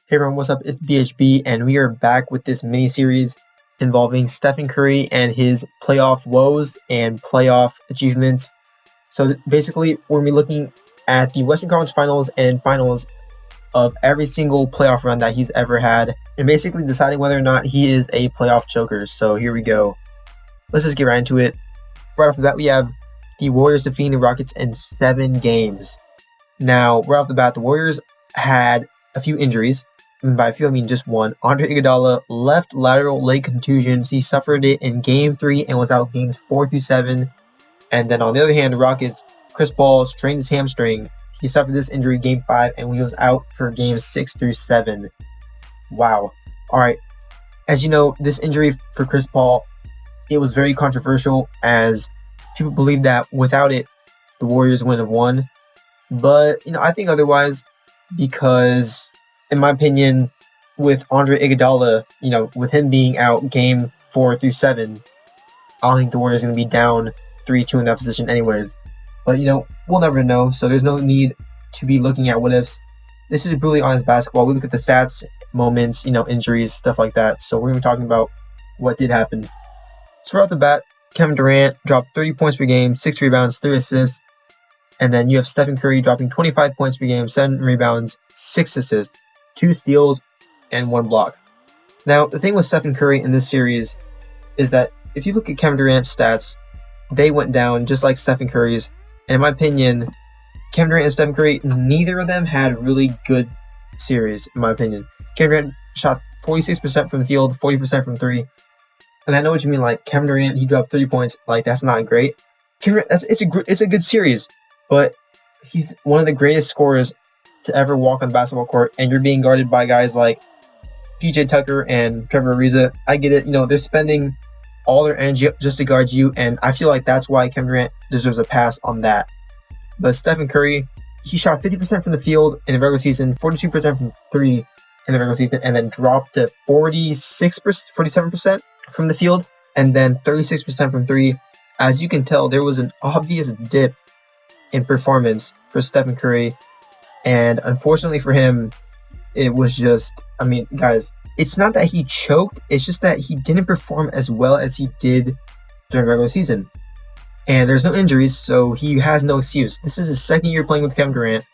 Hey everyone, what's up? It's BHB, and we are back with this mini series involving Stephen Curry and his playoff woes and playoff achievements. So basically, we're going to be looking at the Western Conference Finals and Finals of every single playoff run that he's ever had, and basically deciding whether or not he is a playoff choker. So here we go. Let's just get right into it. Right off the bat, we have the Warriors defeating the Rockets in 7 games. Now, right off the bat, the Warriors had a few injuries. And by a few, I mean just one. Andre Iguodala left lateral leg contusions. He suffered it in Game 3 and was out Games 4 through 7. And then on the other hand, the Rockets, Chris Paul strained his hamstring. He suffered this injury Game 5 and he was out for Games 6 through 7. Wow. All right. As you know, this injury for Chris Paul, it was very controversial as people believe that without it, the Warriors wouldn't have won. But, I think otherwise because, in my opinion, with Andre Iguodala, with him being out Game 4 through 7, I don't think the Warriors are going to be down 3-2 in that position anyways. But, we'll never know, so there's no need to be looking at what ifs. This is brutally honest basketball. We look at the stats, moments, injuries, stuff like that. So we're going to be talking about what did happen. So right off the bat, Kevin Durant dropped 30 points per game, 6 rebounds, 3 assists. And then you have Stephen Curry dropping 25 points per game, 7 rebounds, 6 assists, 2 steals, and 1 block. Now, the thing with Stephen Curry in this series is that if you look at Kevin Durant's stats, they went down just like Stephen Curry's. And in my opinion, Kevin Durant and Stephen Curry, neither of them had really good series, in my opinion. Kevin Durant shot 46% from the field, 40% from 3. And I know what you mean, like, Kevin Durant, he dropped 30 points. Like, that's not great. Kevin Durant, it's a good series, but he's one of the greatest scorers to ever walk on the basketball court, and you're being guarded by guys like PJ Tucker and Trevor Ariza. I get it. They're spending all their energy just to guard you, and I feel like that's why Kevin Durant deserves a pass on that. But Stephen Curry, he shot 50% from the field in the regular season, 42% from 3 in the regular season, and then dropped to 47% from the field, and then 36% from 3. As you can tell, there was an obvious dip in performance for Stephen Curry. And unfortunately for him, it was just, guys, it's not that he choked. It's just that he didn't perform as well as he did during regular season. And there's no injuries, so he has no excuse. This is his second year playing with Kevin Durant.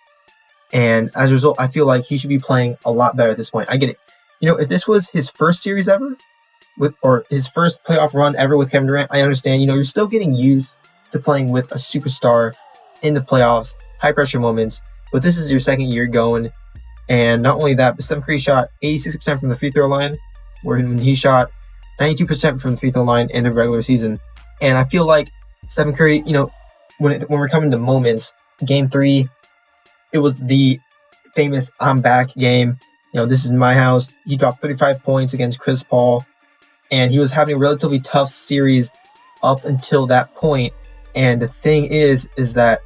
And as a result, I feel like he should be playing a lot better at this point. I get it. If this was his first series ever, or his first playoff run ever with Kevin Durant, I understand. You're still getting used to playing with a superstar in the playoffs, high pressure moments. But this is your second year going, and not only that, but Stephen Curry shot 86% from the free throw line, when he shot 92% from the free throw line in the regular season. And I feel like Stephen Curry, when we're coming to moments, Game 3, it was the famous "I'm back" game. This is my house. He dropped 35 points against Chris Paul, and he was having a relatively tough series up until that point. And the thing is that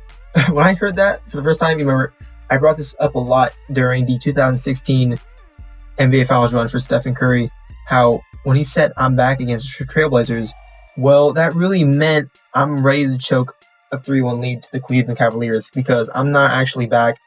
when I heard that for the first time, remember, I brought this up a lot during the 2016 NBA Finals run for Stephen Curry, how when he said, "I'm back" against the Trailblazers, well, that really meant I'm ready to choke a 3-1 lead to the Cleveland Cavaliers, because I'm not actually back.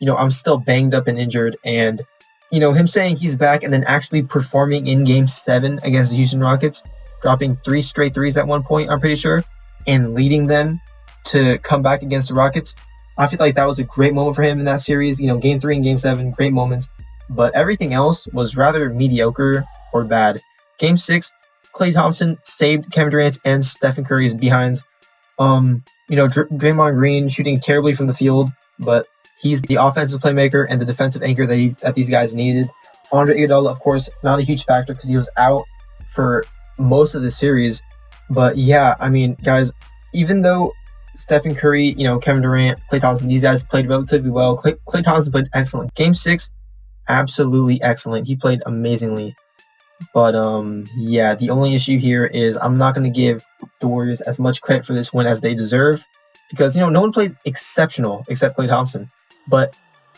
I'm still banged up and injured, and, him saying he's back and then actually performing in Game 7 against the Houston Rockets, dropping 3 straight threes at one point, I'm pretty sure, and leading them to come back against the Rockets. I feel like that was a great moment for him in that series. Game 3 and Game 7, great moments. But everything else was rather mediocre or bad. Game 6, Klay Thompson saved Kevin Durant's and Stephen Curry's behinds. Draymond Green shooting terribly from the field, but he's the offensive playmaker and the defensive anchor that these guys needed. Andre Iguodala, of course, not a huge factor because he was out for most of the series. But yeah, guys, even though Stephen Curry, Kevin Durant, Klay Thompson, these guys played relatively well. Klay Thompson played excellent. Game 6, absolutely excellent. He played amazingly. But, yeah, the only issue here is I'm not going to give the Warriors as much credit for this win as they deserve, because, no one played exceptional except Klay Thompson. But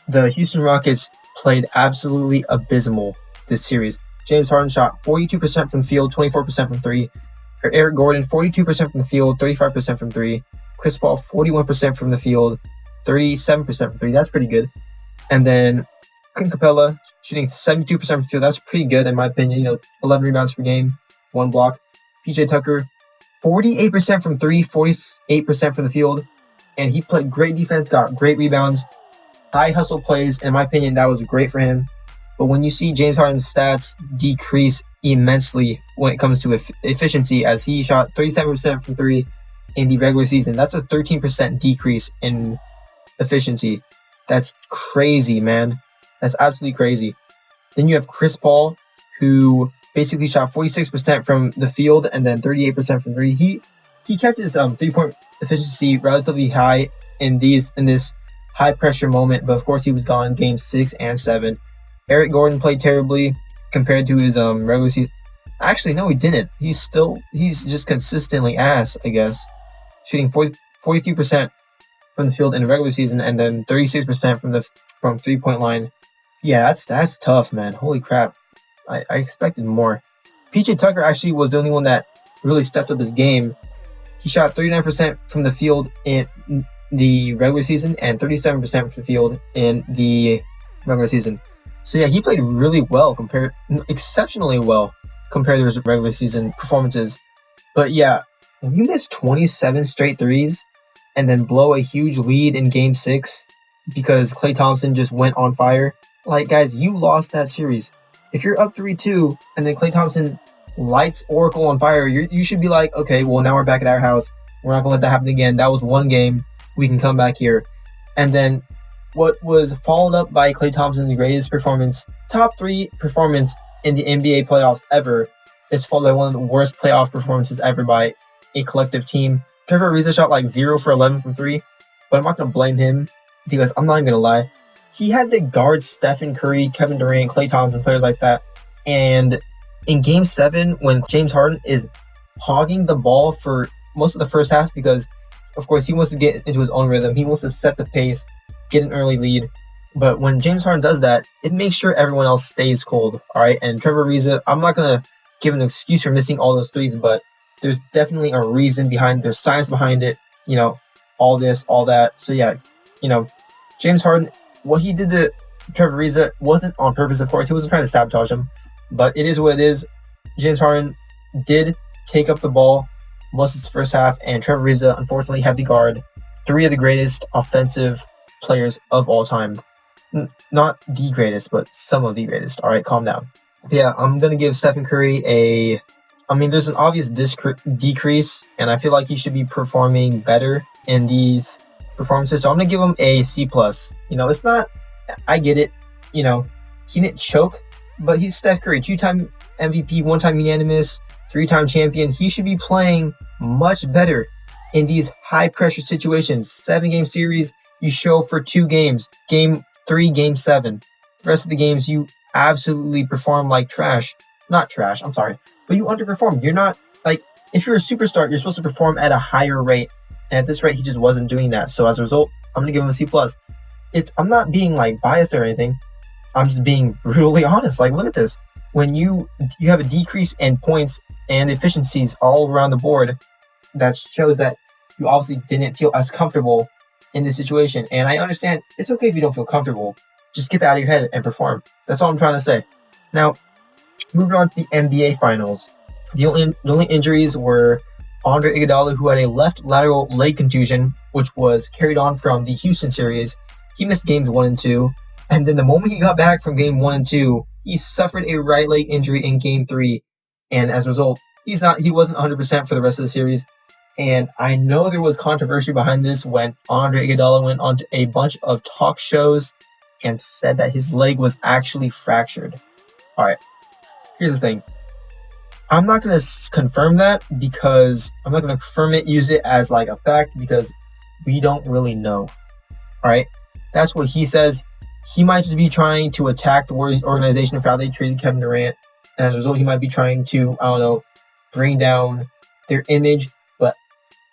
the Houston Rockets played absolutely abysmal this series. James Harden shot 42% from the field, 24% from 3. Eric Gordon, 42% from the field, 35% from 3. Chris Paul, 41% from the field, 37% from 3. That's pretty good. And then Clint Capella shooting 72% from the field. That's pretty good in my opinion. 11 rebounds per game, 1 block. PJ Tucker, 48% from 3, 48% from the field. And he played great defense, got great rebounds, high hustle plays. In my opinion, that was great for him. But when you see James Harden's stats decrease immensely when it comes to efficiency, as he shot 37% from 3 in the regular season, that's a 13% decrease in efficiency. That's crazy, man. That's absolutely crazy. Then you have Chris Paul, who basically shot 46% from the field and then 38% from 3. He kept his 3-point efficiency relatively high in this high pressure moment, but of course he was gone game 6 and 7. Eric Gordon played terribly compared to his regular season. Actually, no, he didn't. He's just consistently ass, I guess, shooting 43% from the field in the regular season and then 36% from 3-point line. Yeah, that's tough, man. Holy crap. I expected more. PJ Tucker actually was the only one that really stepped up his game. He shot 39% from the field in the regular season and 37% from the field in the regular season. So yeah, he played really well exceptionally well compared to his regular season performances. But yeah, when you miss 27 straight threes and then blow a huge lead in game 6 because Klay Thompson just went on fire, like, guys, you lost that series. If you're up 3-2 and then Klay Thompson lights Oracle on fire, you should be like, okay, well, now we're back at our house. We're not going to let that happen again. That was one game. We can come back here. And then what was followed up by Klay Thompson's greatest performance, top 3 performance in the NBA playoffs ever, is followed by one of the worst playoff performances ever by a collective team. Trevor Ariza shot like 0 for 11 from 3, but I'm not going to blame him because I'm not even going to lie. He had to guard Stephen Curry, Kevin Durant, Klay Thompson, players like that. And in Game 7, when James Harden is hogging the ball for most of the first half because, of course, he wants to get into his own rhythm. He wants to set the pace, get an early lead. But when James Harden does that, it makes sure everyone else stays cold, all right? And Trevor Ariza, I'm not going to give an excuse for missing all those threes, but there's definitely a reason behind it. There's science behind it, all this, all that. So, yeah, James Harden, what he did to Trevor Ariza wasn't on purpose, of course. He wasn't trying to sabotage him, but it is what it is. James Harden did take up the ball most of the first half, and Trevor Ariza, unfortunately, had to guard 3 of the greatest offensive players of all time. Not the greatest, but some of the greatest. All right, calm down. Yeah, I'm going to give Stephen Curry there's an obvious decrease, and I feel like he should be performing better in these performances. So I'm going to give him a C+. It's not, I get it. He didn't choke, but he's Steph Curry, 2-time MVP, 1-time unanimous, 3-time champion. He should be playing much better in these high-pressure situations. 7-game series, you show for 2 games. Game 3, Game 7. The rest of the games, you absolutely perform like trash. Not trash, I'm sorry. But you underperform. You're not, if you're a superstar, you're supposed to perform at a higher rate. And at this rate, he just wasn't doing that. So as a result, I'm going to give him a C+. I'm not being, biased or anything. I'm just being brutally honest. Look at this. When you have a decrease in points and efficiencies all around the board, that shows that you obviously didn't feel as comfortable in this situation. And I understand it's okay if you don't feel comfortable. Just get that out of your head and perform. That's all I'm trying to say. Now, moving on to the NBA Finals. The only injuries were Andre Iguodala, who had a left lateral leg contusion, which was carried on from the Houston series. He missed games 1 and 2. And then the moment he got back from game 1 and 2, he suffered a right leg injury in game 3. And as a result, he wasn't 100% for the rest of the series. And I know there was controversy behind this when Andre Iguodala went on to a bunch of talk shows and said that his leg was actually fractured. All right, here's the thing. I'm not going to confirm that because I'm not going to confirm it, use it as a fact because we don't really know. All right, that's what he says. He might just be trying to attack the Warriors organization for how they treated Kevin Durant. And as a result, he might be trying to, bring down their image. But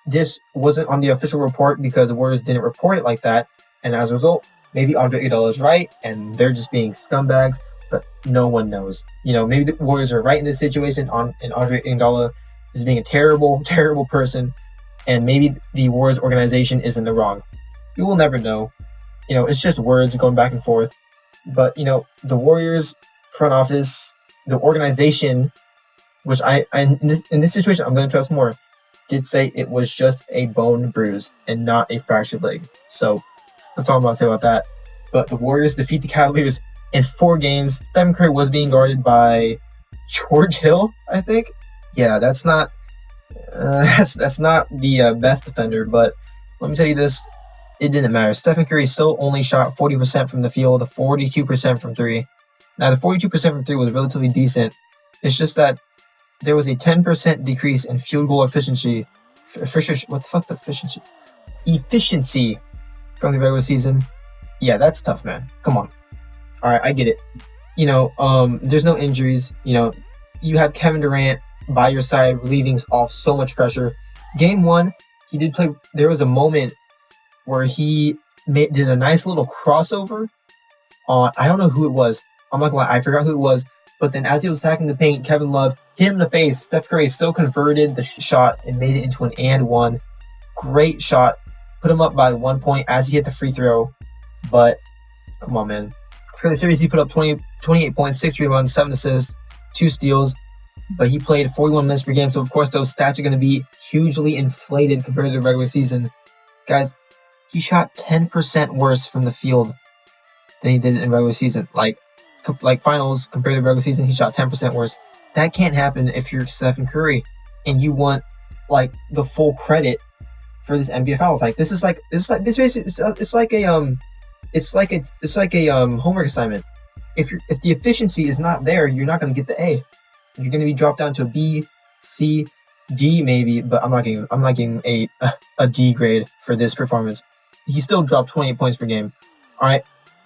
this wasn't on the official report because the Warriors didn't report it like that. And as a result, maybe Andre Iguodala is right and they're just being scumbags. But no one knows. Maybe the Warriors are right in this situation and Andre Iguodala is being a terrible, terrible person. And maybe the Warriors organization is in the wrong. We will never know. It's just words going back and forth. But the Warriors front office, the organization, which in this situation I'm going to trust more, did say it was just a bone bruise and not a fractured leg. So that's all I'm going to say about that. But the Warriors defeat the Cavaliers in 4 games. Stephen Curry was being guarded by George Hill, I think. Yeah, that's not the best defender, but let me tell you this, it didn't matter. Stephen Curry still only shot 40% from the field, 42% from 3. Now, the 42% from 3 was relatively decent. It's just that there was a 10% decrease in field goal efficiency. What the fuck's efficiency? Efficiency from the regular season. Yeah, that's tough, man. Come on. All right, I get it. There's no injuries. You have Kevin Durant by your side, relieving off so much pressure. Game 1, he did play. There was a moment where he did a nice little crossover on, I don't know who it was. I'm not gonna lie, I forgot who it was. But then as he was attacking the paint, Kevin Love hit him in the face. Steph Curry still converted the shot and made it into an and one. Great shot. Put him up by 1 point as he hit the free throw. But come on, man. For the series, he put up 28 points, 6 rebounds, 7 assists, 2 steals. But he played 41 minutes per game, so of course those stats are going to be hugely inflated compared to the regular season. Guys, he shot 10% worse from the field than he did in regular season. Like finals compared to the regular season, he shot 10% worse. That can't happen if you're Stephen Curry and you want the full credit for this NBA Finals. It's like a homework assignment. If the efficiency is not there, you're not going to get the A. You're going to be dropped down to a B, C, D maybe, but I'm not getting a D grade for this performance. He still dropped 28 points per game. All right,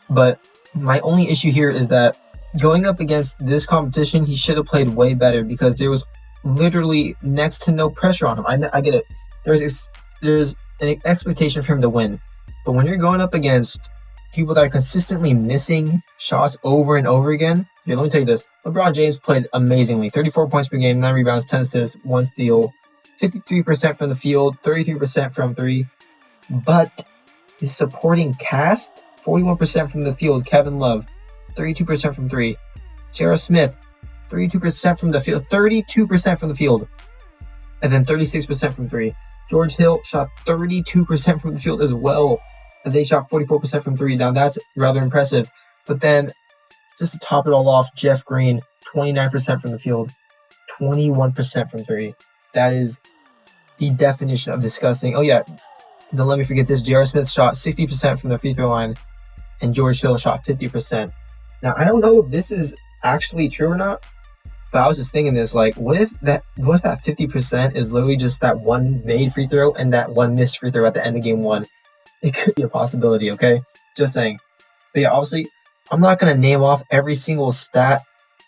but my only issue here is that going up against this competition, he should have played way better because there was literally next to no pressure on him. I get it. There's an expectation for him to win, but when you're going up against people that are consistently missing shots over and over again, let me tell you this. LeBron James played amazingly. 34 points per game, 9 rebounds, 10 assists, 1 steal, 53% from the field, 33% from 3. But his supporting cast, 41% from the field, Kevin Love, 32% from 3. J.R. Smith, 32% from the field, 32% from the field, and then 36% from 3. George Hill shot 32% from the field as well. And they shot 44% from 3. Now that's rather impressive. But then, just to top it all off, Jeff Green, 29% from the field, 21% from 3. That is the definition of disgusting. Oh yeah, don't let me forget this. J.R. Smith shot 60% from the free throw line, and George Hill shot 50%. Now I don't know if this is actually true or not, but I was just thinking this, what if that 50% is literally just that one made free throw and that one missed free throw at the end of game 1? It could be a possibility, okay? Just saying. But yeah, obviously, I'm not going to name off every single stat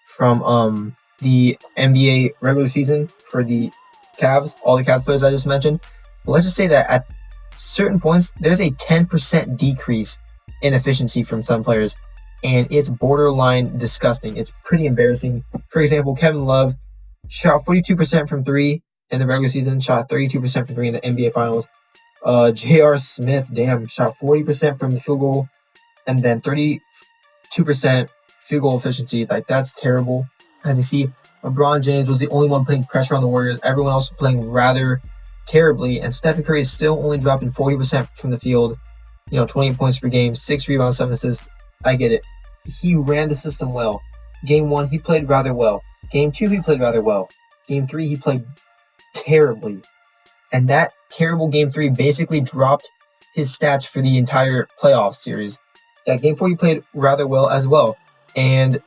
from the NBA regular season for the Cavs, all the Cavs players I just mentioned. But let's just say that at certain points, there's a 10% decrease in efficiency from some players. And it's borderline disgusting. It's pretty embarrassing. For example, Kevin Love shot 42% from 3 in the regular season, shot 32% from 3 in the NBA Finals. J.R. Smith, shot 40% from the field goal and then 32% field goal efficiency. That's terrible. As you see, LeBron James was the only one putting pressure on the Warriors. Everyone else was playing rather terribly, and Stephen Curry is still only dropping 40% from the field. 28 points per game, 6 rebounds, 7 assists. I get it. He ran the system well. Game 1, he played rather well. Game 2, he played rather well. Game 3, he played terribly. And that terrible Game 3 basically dropped his stats for the entire playoff series. That Game 4, he played rather well as well. And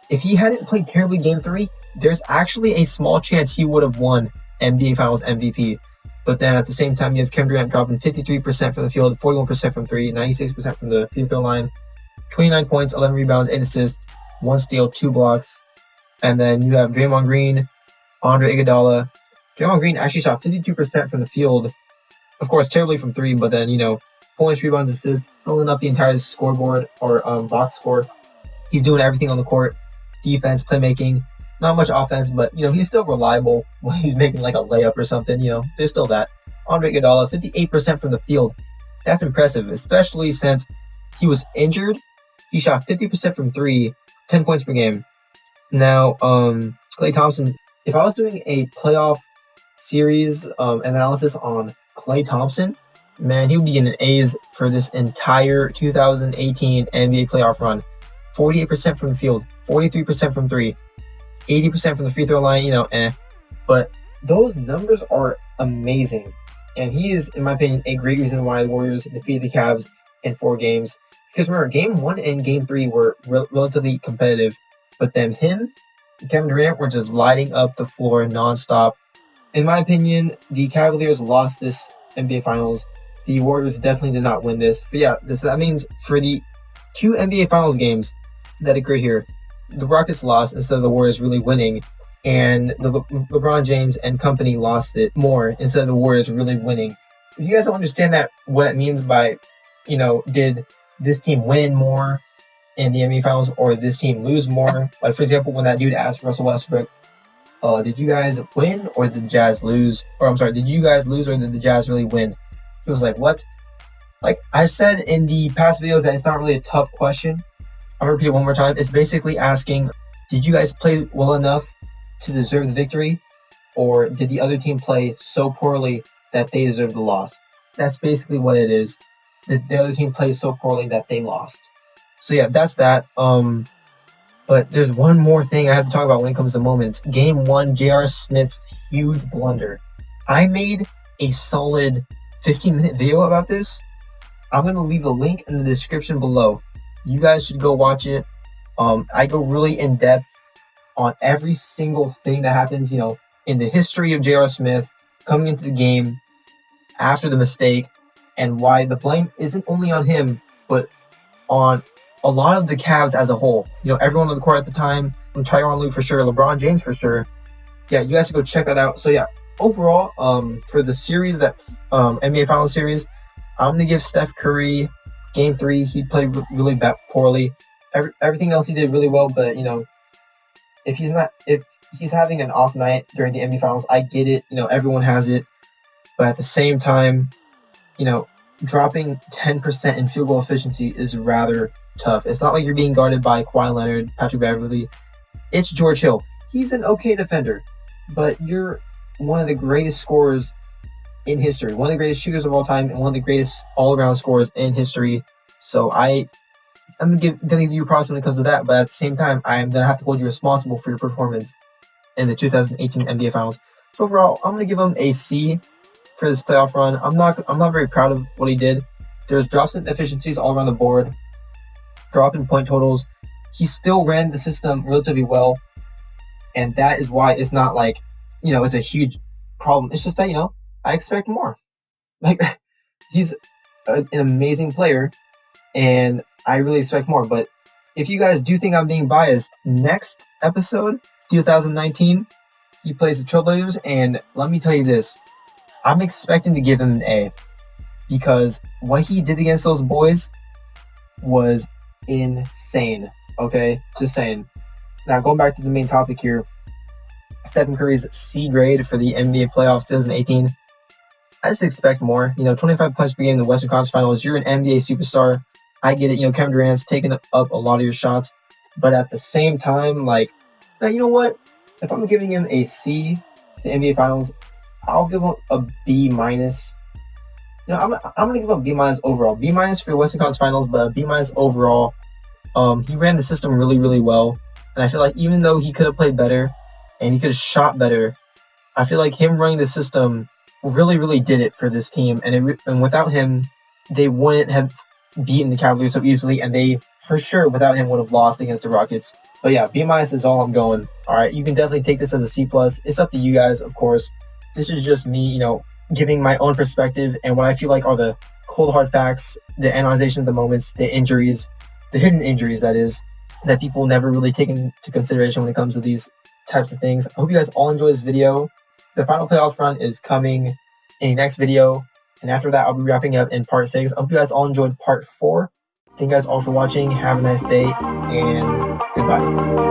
if he hadn't played terribly Game 3, there's actually a small chance he would have won NBA Finals MVP. But then at the same time, you have Kevin Durant dropping 53% from the field, 41% from 3, 96% from the free throw line, 29 points, 11 rebounds, 8 assists, 1 steal, 2 blocks. And then you have Draymond Green, Andre Iguodala. Draymond Green actually shot 52% from the field. Of course, terribly from 3, but then, points, rebounds, assists, filling up the entire scoreboard or box score. He's doing everything on the court. Defense, playmaking, not much offense, but, he's still reliable when he's making a layup or something. There's still that. Andre Iguodala, 58% from the field. That's impressive, especially since he was injured. He shot 50% from 3, 10 points per game. Now, Klay Thompson, if I was doing a playoff series analysis on Klay Thompson, man, he would be getting A's for this entire 2018 NBA playoff run. 48% from the field, 43% from 3, 80% from the free throw line, But those numbers are amazing. And he is, in my opinion, a great reason why the Warriors defeated the Cavs in 4 games. Because remember, Game 1 and Game 3 were relatively competitive. But then him and Kevin Durant were just lighting up the floor nonstop. In my opinion, the Cavaliers lost this NBA Finals. The Warriors definitely did not win this. But yeah, that means for the 2 NBA Finals games that occurred here, the Rockets lost instead of the Warriors really winning. And the LeBron James and company lost it more instead of the Warriors really winning. If you guys don't understand that, what it means by, did this team win more in the NBA Finals or this team lose more? Like, for example, when that dude asked Russell Westbrook, did you guys win or did the Jazz lose? Or I'm sorry, did you guys lose or did the Jazz really win? He was like, what? Like I said in the past videos that it's not really a tough question. I'm going to repeat it one more time. It's basically asking, did you guys play well enough to deserve the victory, or did the other team play so poorly that they deserve the loss? That's basically what it is. The other team played so poorly that they lost. So yeah, that's that. But there's one more thing I have to talk about when it comes to moments. Game 1, J.R. Smith's huge blunder. I made a solid 15-minute video about this. I'm going to leave a link in the description below. You guys should go watch it. I go really in depth on every single thing that happens, in the history of J.R. Smith coming into the game after the mistake, and why the blame isn't only on him, but on a lot of the Cavs as a whole. Everyone on the court at the time, from Tyronn Lue for sure, LeBron James for sure. Yeah, you guys should go check that out. So yeah, overall, for the series, that's NBA Finals series, I'm gonna give Steph Curry Game 3. He played really poorly. Everything else he did really well, but if he's having an off night during the NBA Finals, I get it. Everyone has it. But at the same time, dropping 10% in field goal efficiency is rather tough. It's not like you're being guarded by Kawhi Leonard, Patrick Beverley. It's George Hill. He's an okay defender, but you're one of the greatest scorers in history, one of the greatest shooters of all time, and one of the greatest all-around scorers in history. So I'm gonna give you props when it comes to that, but at the same time, I'm gonna have to hold you responsible for your performance in the 2018 NBA Finals. So overall, I'm gonna give him a C for this playoff run. I'm not very proud of what he did. There's drops in efficiencies all around the board, drop in point totals. He still ran the system relatively well, and that is why it's not like it's a huge problem. It's just that I expect more. Like, he's an amazing player, and I really expect more. But if you guys do think I'm being biased, next episode, 2019, he plays the Trailblazers, and let me tell you this, I'm expecting to give him an A, because what he did against those boys was insane. Okay, just saying. Now going back to the main topic here, Stephen Curry's C grade for the NBA playoffs 2018. I just expect more. 25 points per game in the Western Conference Finals. You're an NBA superstar. I get it. Kevin Durant's taking up a lot of your shots, but at the same time, now you know what? If I'm giving him a C for the NBA Finals, I'll give him a B minus. I'm gonna give him a B minus overall. B minus for the Western Conference Finals, but a B minus overall. He ran the system really, really well, and I feel like even though he could have played better and he could have shot better, I feel like him running the system really, really did it for this team. And without him, they wouldn't have beaten the Cavaliers so easily, and they for sure without him would have lost against the Rockets. But yeah, B minus is all I'm going. All right, you can definitely take this as a C plus. It's up to you guys, of course. This is just me, giving my own perspective and what I feel like are the cold hard facts, the analyzation of the moments, the injuries, the hidden injuries, that is, that people never really take into consideration when it comes to these types of things. I hope you guys all enjoy this video. The final playoff run is coming in the next video, and after that I'll be wrapping up in part 6. I hope you guys all enjoyed part 4. Thank you guys all for watching. Have a nice day, and goodbye.